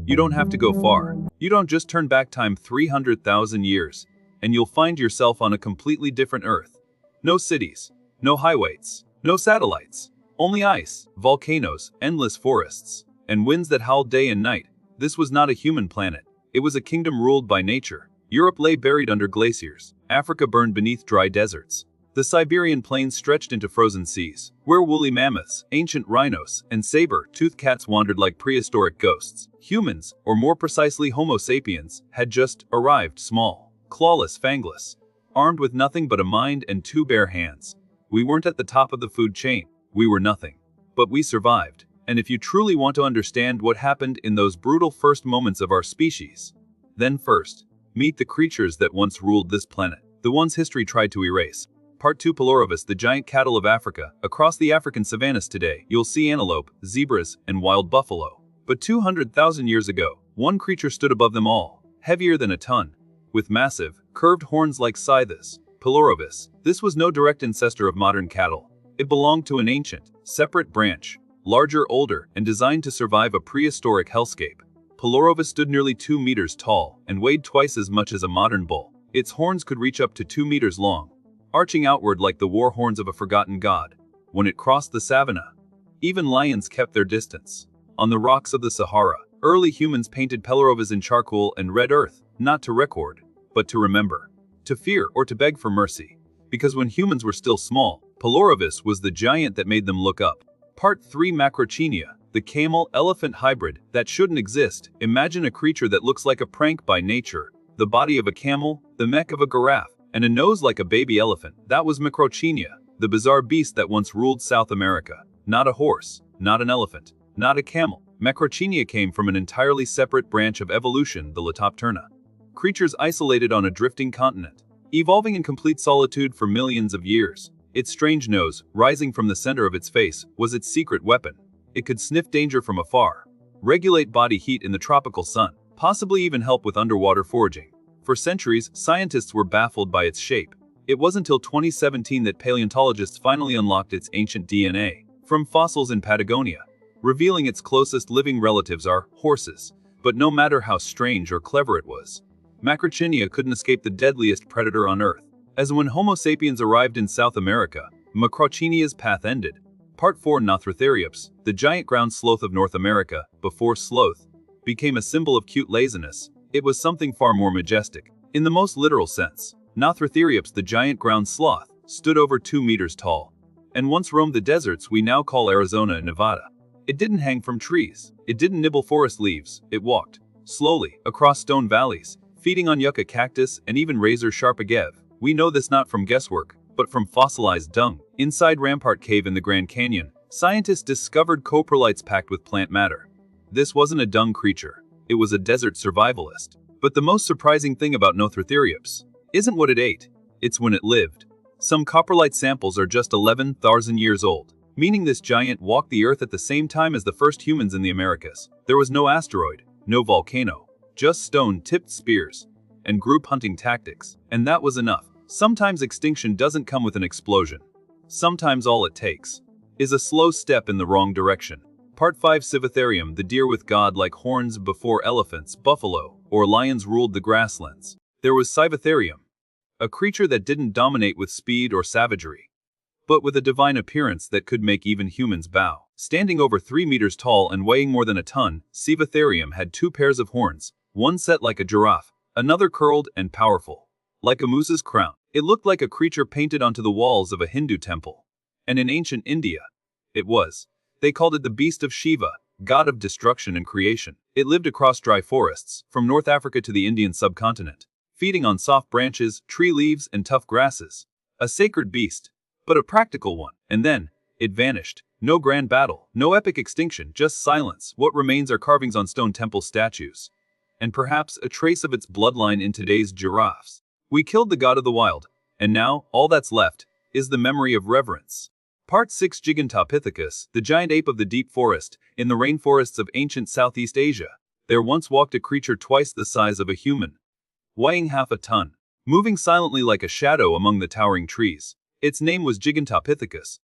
You don't have to go far. You don't just turn back time 300,000 years, and you'll find yourself on a completely different Earth. No cities, no highways, no satellites, only ice, volcanoes, endless forests, and winds that howl day and night. This was not a human planet. It was a kingdom ruled by nature. Europe lay buried under glaciers. Africa burned beneath dry deserts. The Siberian plains stretched into frozen seas, where woolly mammoths, ancient rhinos, and saber-toothed cats wandered like prehistoric ghosts. Humans, or more precisely Homo sapiens, had just arrived, small, clawless, fangless, armed with nothing but a mind and two bare hands. We weren't at the top of the food chain. We were nothing. But we survived. And if you truly want to understand what happened in those brutal first moments of our species, then first, meet the creatures that once ruled this planet, the ones history tried to erase. Part 2. Planet-YouTube, the giant cattle of Africa. Across the African savannas today, you'll see antelope, zebras, and wild buffalo. But 200,000 years ago, one creature stood above them all, heavier than a ton, with massive, curved horns like scythes. Planet-YouTube. This was no direct ancestor of modern cattle. It belonged to an ancient, separate branch, larger, older, and designed to survive a prehistoric hellscape. Planet-YouTube stood nearly 2 meters tall and weighed twice as much as a modern bull. Its horns could reach up to 2 meters long, arching outward like the war horns of a forgotten god. When it crossed the savanna, even lions kept their distance. On the rocks of the Sahara, early humans painted Planet-YouTube in charcoal and red earth, not to record, but to remember, to fear, or to beg for mercy. Because when humans were still small, Planet-YouTube was the giant that made them look up. Part 3. Macrochenia, the camel-elephant hybrid that shouldn't exist. Imagine a creature that looks like a prank by nature. The body of a camel, the neck of a giraffe, and a nose like a baby elephant. That was Macrochenia, the bizarre beast that once ruled South America. Not a horse, not an elephant, not a camel. Macrochenia came from an entirely separate branch of evolution, the Leptopterna. Creatures isolated on a drifting continent, evolving in complete solitude for millions of years. Its strange nose, rising from the center of its face, was its secret weapon. It could sniff danger from afar, regulate body heat in the tropical sun, possibly even help with underwater foraging. For centuries, scientists were baffled by its shape. It wasn't until 2017 that paleontologists finally unlocked its ancient DNA from fossils in Patagonia, revealing its closest living relatives are horses. But no matter how strange or clever it was, Macrochenia couldn't escape the deadliest predator on Earth. As when Homo sapiens arrived in South America, Macrochenia's path ended. Part 4. Nothrotheriops, the giant ground sloth of North America, before sloth became a symbol of cute laziness, it was something far more majestic. In the most literal sense, Nothrotheriops, the giant ground sloth, stood over 2 meters tall, and once roamed the deserts we now call Arizona and Nevada. It didn't hang from trees, it didn't nibble forest leaves, it walked, slowly, across stone valleys, feeding on yucca cactus and even razor-sharp agave. We know this not from guesswork, but from fossilized dung. Inside Rampart Cave in the Grand Canyon, scientists discovered coprolites packed with plant matter. This wasn't a dung creature, it was a desert survivalist. But the most surprising thing about Nothrotheriops isn't what it ate, it's when it lived. Some coprolite samples are just 11,000 years old, meaning this giant walked the Earth at the same time as the first humans in the Americas. There was no asteroid, no volcano, just stone-tipped spears and group hunting tactics. And that was enough. Sometimes extinction doesn't come with an explosion. Sometimes all it takes is a slow step in the wrong direction. Part 5. Civatherium, the deer with god-like horns. Before elephants, buffalo, or lions ruled the grasslands, there was Civatherium, a creature that didn't dominate with speed or savagery, but with a divine appearance that could make even humans bow. Standing over 3 meters tall and weighing more than a ton, Civatherium had 2 pairs of horns, one set like a giraffe, another curled and powerful, like a moose's crown. It looked like a creature painted onto the walls of a Hindu temple. And in ancient India, it was. They called it the beast of Shiva, god of destruction and creation. It lived across dry forests, from North Africa to the Indian subcontinent, feeding on soft branches, tree leaves, and tough grasses. A sacred beast, but a practical one. And then, it vanished. No grand battle, no epic extinction, just silence. What remains are carvings on stone temple statues, and perhaps a trace of its bloodline in today's giraffes. We killed the god of the wild, and now, all that's left is the memory of reverence. Part 6. Gigantopithecus, the giant ape of the deep forest. In the rainforests of ancient Southeast Asia, there once walked a creature twice the size of a human, weighing half a ton, moving silently like a shadow among the towering trees. Its name was Gigantopithecus,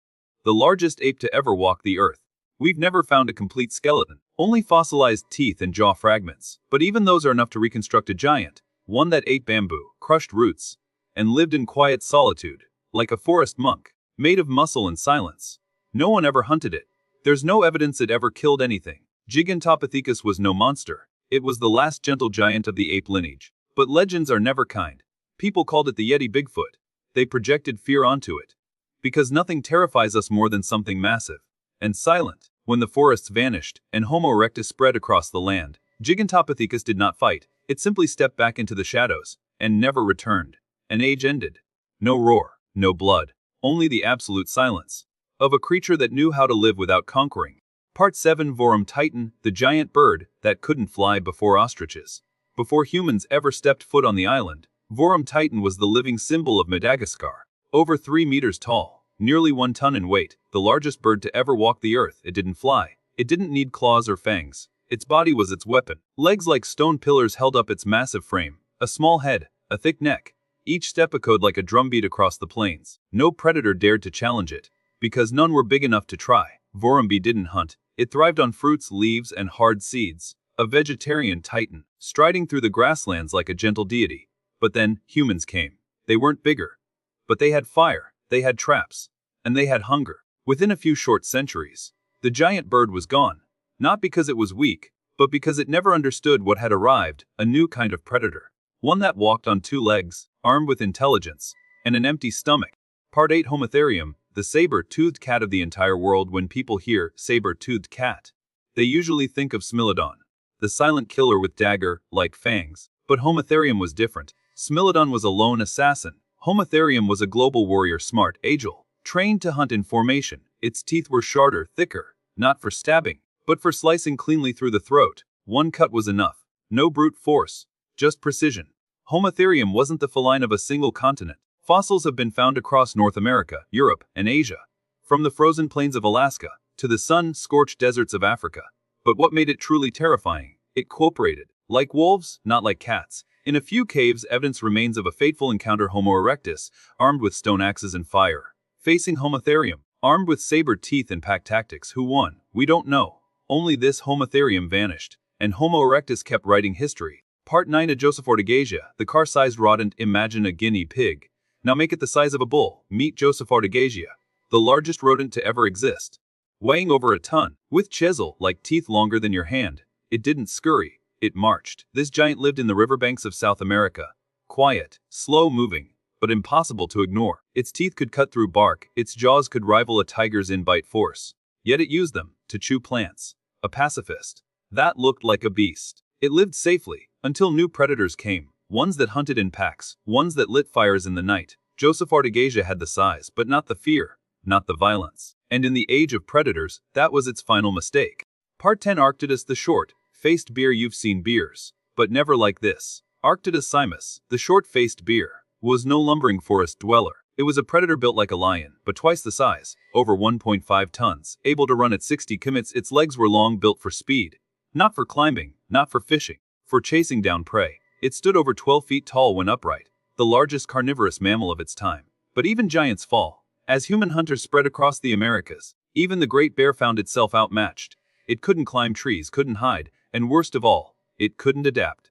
the largest ape to ever walk the earth. We've never found a complete skeleton, only fossilized teeth and jaw fragments. But even those are enough to reconstruct a giant, one that ate bamboo, crushed roots, and lived in quiet solitude, like a forest monk, made of muscle and silence. No one ever hunted it. There's no evidence it ever killed anything. Gigantopithecus was no monster. It was the last gentle giant of the ape lineage. But legends are never kind. People called it the Yeti Bigfoot. They projected fear onto it. Because nothing terrifies us more than something massive and silent. When the forests vanished and Homo erectus spread across the land, Gigantopithecus did not fight. It simply stepped back into the shadows and never returned. An age ended. No roar, no blood, only the absolute silence of a creature that knew how to live without conquering. Part 7. Vorum Titan, the giant bird that couldn't fly before ostriches. Before humans ever stepped foot on the island, Vorum Titan was the living symbol of Madagascar. Over 3 meters tall, nearly 1 ton in weight, the largest bird to ever walk the earth. It didn't fly. It didn't need claws or fangs. Its body was its weapon. Legs like stone pillars held up its massive frame. A small head, a thick neck. Each step echoed like a drumbeat across the plains. No predator dared to challenge it, because none were big enough to try. Vorumbi didn't hunt. It thrived on fruits, leaves, and hard seeds. A vegetarian titan, striding through the grasslands like a gentle deity. But then, humans came. They weren't bigger. But they had fire, they had traps, and they had hunger. Within a few short centuries, the giant bird was gone. Not because it was weak, but because it never understood what had arrived, a new kind of predator. One that walked on 2 legs, armed with intelligence, and an empty stomach. Part 8. Homotherium, the saber-toothed cat of the entire world. When people hear saber-toothed cat, they usually think of Smilodon, the silent killer with dagger-like fangs. But Homotherium was different. Smilodon was a lone assassin. Homotherium was a global warrior, smart, agile, trained to hunt in formation. Its teeth were sharper, thicker, not for stabbing, but for slicing cleanly through the throat. One cut was enough. No brute force, just precision. Homotherium wasn't the feline of a single continent. Fossils have been found across North America, Europe, and Asia, from the frozen plains of Alaska to the sun-scorched deserts of Africa. But what made it truly terrifying? It cooperated. Like wolves, not like cats. In a few caves, evidence remains of a fateful encounter. Homo erectus, armed with stone axes and fire, facing Homotherium, armed with saber teeth and pack tactics. Who won? We don't know. Only this: Homotherium vanished, and Homo erectus kept writing history. Part 9. A Josephardigasia, the car-sized rodent. Imagine a guinea pig. Now make it the size of a bull. Meet Josephardigasia, the largest rodent to ever exist. Weighing over a ton, with chisel-like teeth longer than your hand. It didn't scurry, it marched. This giant lived in the riverbanks of South America. Quiet, slow-moving, but impossible to ignore. Its teeth could cut through bark, its jaws could rival a tiger's in bite force. Yet it used them to chew plants. A pacifist. That looked like a beast. It lived safely, until new predators came. Ones that hunted in packs, ones that lit fires in the night. Josephardigasia had the size, but not the fear, not the violence. And in the age of predators, that was its final mistake. Part 10. Arctidus, the short-faced bear. You've seen bears, but never like this. Arctidus simus, the short-faced bear, was no lumbering forest dweller. It was a predator built like a lion, but twice the size, over 1.5 tons, able to run at 60 km. Its legs were long, built for speed. Not for climbing, not for fishing, for chasing down prey. It stood over 12 feet tall when upright, the largest carnivorous mammal of its time. But even giants fall. As human hunters spread across the Americas, even the great bear found itself outmatched. It couldn't climb trees, couldn't hide, and worst of all, it couldn't adapt.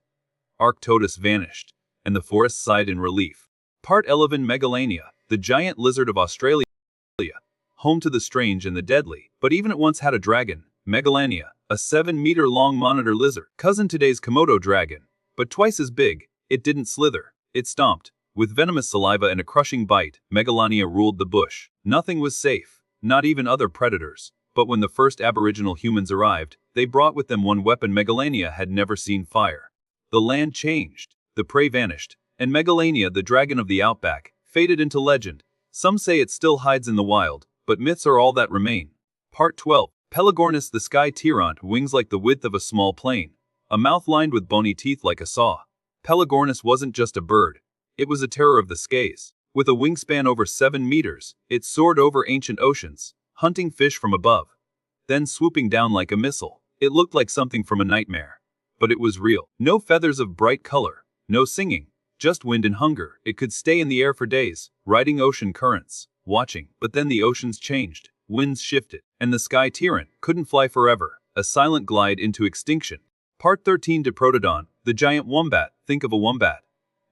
Arctodus vanished, and the forest sighed in relief. Part 11. Megalania, the giant lizard of Australia, home to the strange and the deadly. But even it once had a dragon, Megalania, a 7-meter-long monitor lizard, cousin to today's Komodo dragon. But twice as big. It didn't slither, it stomped. With venomous saliva and a crushing bite, Megalania ruled the bush. Nothing was safe, not even other predators. But when the first aboriginal humans arrived, they brought with them one weapon Megalania had never seen: fire. The land changed, the prey vanished, and Megalania, the dragon of the outback, faded into legend. Some say it still hides in the wild, but myths are all that remain. Part 12. Pelagornis, the sky tyrant. Wings like the width of a small plane. A mouth lined with bony teeth like a saw. Pelagornis wasn't just a bird. It was a terror of the skies. With a wingspan over 7 meters, it soared over ancient oceans, hunting fish from above, then swooping down like a missile. It looked like something from a nightmare. But it was real. No feathers of bright color, no singing, just wind and hunger. It could stay in the air for days, riding ocean currents, watching. But then the oceans changed, winds shifted, And the sky tyrant couldn't fly forever, a silent glide into extinction. Part 13. Diprotodon, the giant wombat. Think of a wombat.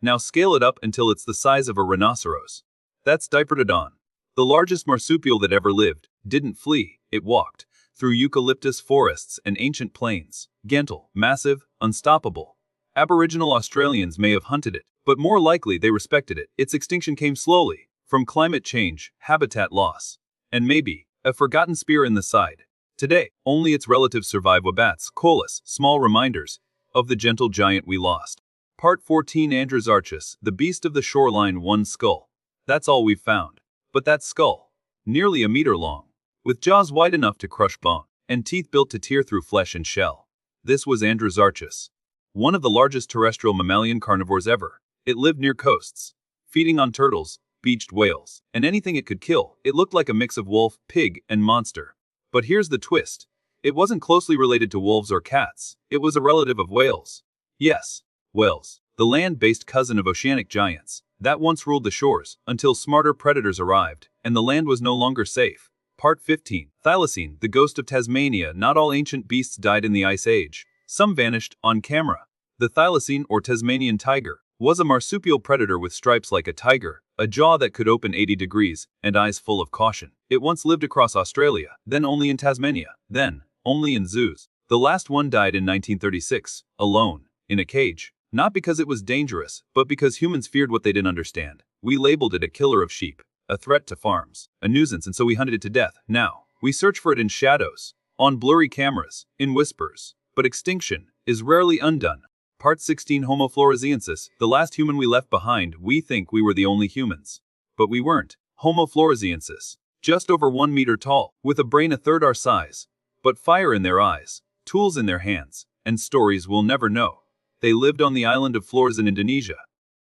Now scale it up until it's the size of a rhinoceros. That's Diprotodon. The largest marsupial that ever lived. Didn't flee, it walked. Through eucalyptus forests and ancient plains. Gentle, massive, unstoppable. Aboriginal Australians may have hunted it, but more likely they respected it. Its extinction came slowly, from climate change, habitat loss, and maybe a forgotten spear in the side. Today, only its relatives survive. Wombats, Colus, small reminders of the gentle giant we lost. Part 14. Androsarchus, the beast of the shoreline. One skull. That's all we've found. But that skull, nearly a meter long, with jaws wide enough to crush bone, and teeth built to tear through flesh and shell. This was Androsarchus, one of the largest terrestrial mammalian carnivores ever. It lived near coasts, feeding on turtles, beached whales, and anything it could kill. It looked like a mix of wolf, pig, and monster. But here's the twist. It wasn't closely related to wolves or cats. It was a relative of whales. Yes, whales, the land-based cousin of oceanic giants, that once ruled the shores, until smarter predators arrived, and the land was no longer safe. Part 15. Thylacine, the ghost of Tasmania. Not all ancient beasts died in the Ice Age. Some vanished, on camera. The thylacine, or Tasmanian tiger, was a marsupial predator with stripes like a tiger, a jaw that could open 80 degrees, and eyes full of caution. It once lived across Australia, then only in Tasmania, then only in zoos. The last one died in 1936, alone, in a cage. Not because it was dangerous, but because humans feared what they didn't understand. We labeled it a killer of sheep, a threat to farms, a nuisance, and so we hunted it to death. Now, we search for it in shadows, on blurry cameras, in whispers. But extinction is rarely undone. Part 16. Homo floresiensis, the last human we left behind. We think we were the only humans. But we weren't. Homo floresiensis, just over 1 meter tall, with a brain a third our size, but fire in their eyes, tools in their hands, and stories we'll never know. They lived on the island of Flores in Indonesia,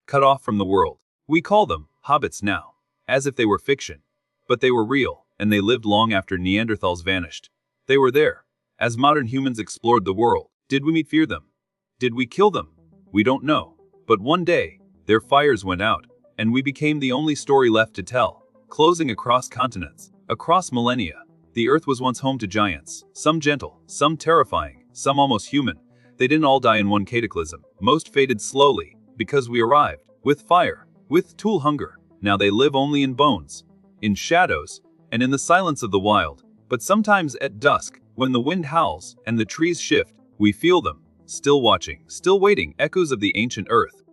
cut off from the world. We call them hobbits now, as if they were fiction. But they were real, and they lived long after Neanderthals vanished. They were there, as modern humans explored the world. Did we fear them? Did we kill them? We don't know. But one day, their fires went out, and we became the only story left to tell. Closing across continents, across millennia. The Earth was once home to giants, some gentle, some terrifying, some almost human. They didn't all die in one cataclysm. Most faded slowly, because we arrived, with fire, with tool hunger. Now they live only in bones, in shadows, and in the silence of the wild. But sometimes at dusk, when the wind howls and the trees shift, we feel them, still watching, still waiting. Echoes of the ancient Earth,